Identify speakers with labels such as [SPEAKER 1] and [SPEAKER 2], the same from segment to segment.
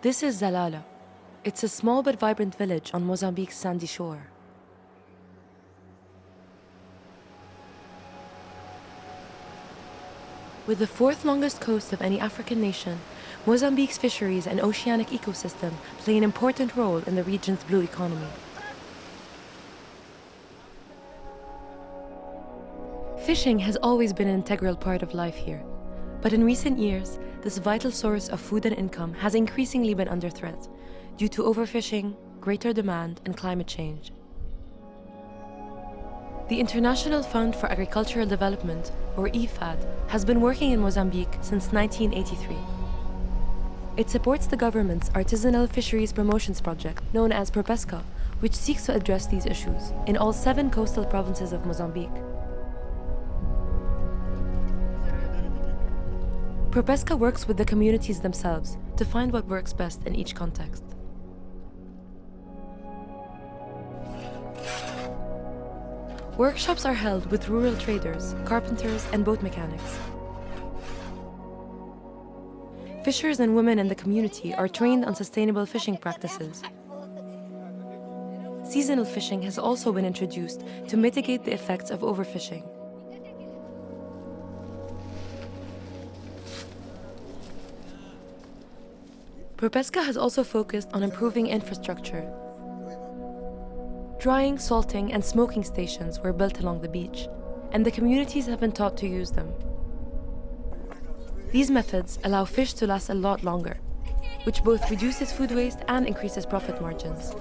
[SPEAKER 1] This is Zalaa. It's a small but vibrant village on Mozambique's sandy shore. With the fourth longest coast of any African nation, Mozambique's fisheries and oceanic ecosystem play an important role in the region's blue economy. Fishing has always been an integral part of life here, but in recent years, this vital source of food and income has increasingly been under threat due to overfishing, greater demand, and climate change. The International Fund for Agricultural Development, or IFAD, has been working in Mozambique since 1983. It supports the government's artisanal fisheries promotions project, known as ProPesca, which seeks to address these issues in all 7 coastal provinces of Mozambique. ProPesca works with the communities themselves to find what works best in each context. Workshops are held with rural traders, carpenters, and boat mechanics. Fishers and women in the community are trained on sustainable fishing practices. Seasonal fishing has also been introduced to mitigate the effects of overfishing. ProPesca has also focused on improving infrastructure. Drying, salting, and smoking stations were built along the beach, and the communities have been taught to use them. These methods allow fish to last a lot longer, which both reduces food waste and increases profit margins.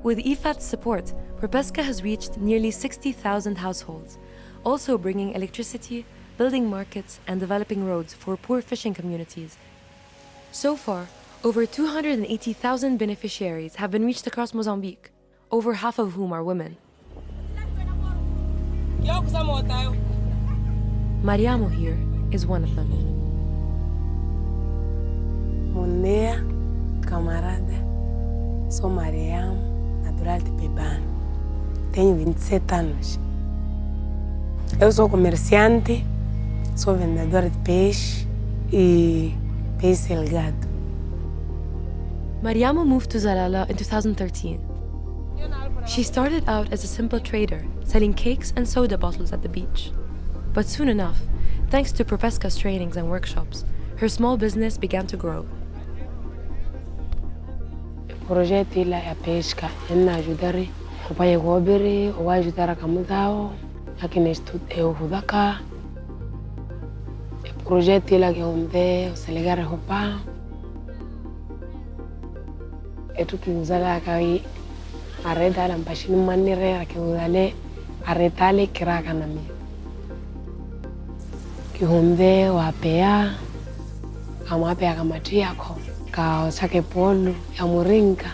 [SPEAKER 1] With IFAD's support, ProPesca has reached nearly 60,000 households, also bringing electricity, building markets, and developing roads for poor fishing communities. So far, over 280,000 beneficiaries have been reached across Mozambique, over half of whom are women. Mariamo here is one of them.
[SPEAKER 2] Bom dia, camarada. Sou Mariamo, natural de Pebano. Tenho 27 anos. Eu sou comerciante, sou vendedora de peixe e peixe salgado.
[SPEAKER 1] Mariamo moved to Zalaa in 2013. She started out as a simple trader, selling cakes and soda bottles at the beach. But soon enough, thanks to ProPesca's trainings and workshops, her small business began to grow.
[SPEAKER 2] O projeto é a pesca, ele ajudar o pai cobrir, ou ajudar a camudar, aqui neste eu vou cá. O projeto é que onde se ligar a roupa. É tudo que usa lá que arreta a página maneira que usa lá arreta le craca na minha. Que onde o apea, a mapea kamatia ko. Ka sake polo ya moringa,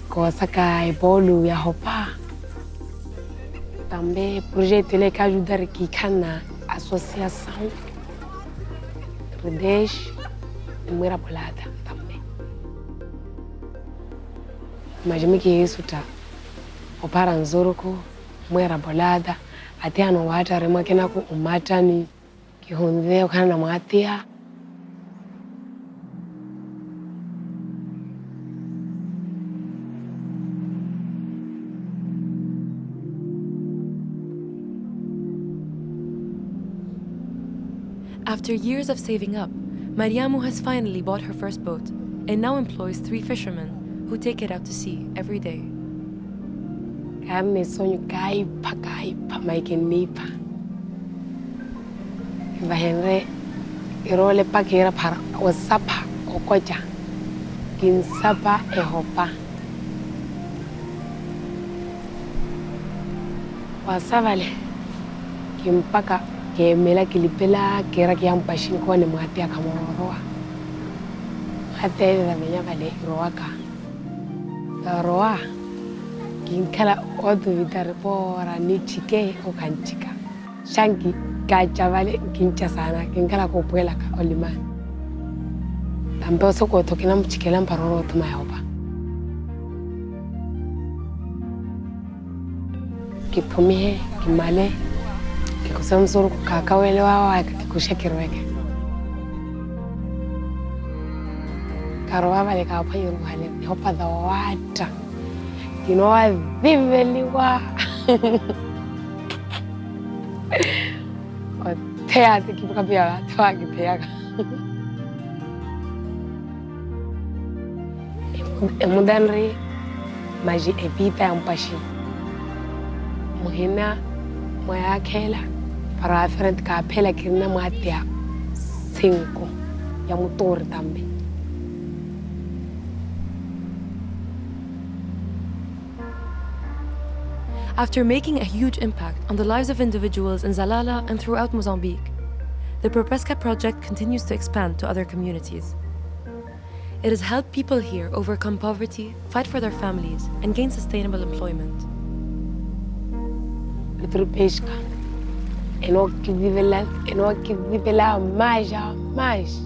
[SPEAKER 2] ko saka polo ya hopa. Também projeto ele que ajudar que kana associação Redes muera bolada também. Mas me que isso tá. O para nzoroko muera bolada até ano wata rema kena ko umatani que honde o kana matia.
[SPEAKER 1] After years of saving up, Mariamo has finally bought her first boat and now employs 3 fishermen who take it out to sea every day.
[SPEAKER 2] Kami sonho kaipa maikenipa. Vahenre irole pakira para osapa okoja. Kinsapa ehopa. Wasavale kimpaka que mela kilipela que era que am pashin ko ne mate akamoroa ate da menya vale roaka roa kinkala odu vitar pora ni chike o kanchika shangi gacha vale kincha sana kinkala ko puela ka olima tambe so ko tokina mchikela mparoro tuma yoba kipumi kimale Kusamsuru kakawele wawa kikushekirweke. Karoa vale ka phayo hale hopa da water. You know I vividly wa. O tea te ki ka bia twa ki tea. Emudanri maji evita ampashi. Muhina moya kela para different ka phela kirina matia 5 ya motor tambe.
[SPEAKER 1] After making a huge impact on the lives of individuals in Zalaa and throughout Mozambique, the Propesca project continues to expand to other communities. It has helped people here overcome poverty, fight for their families, and gain sustainable employment.
[SPEAKER 2] Propesca eno que vive lá mais.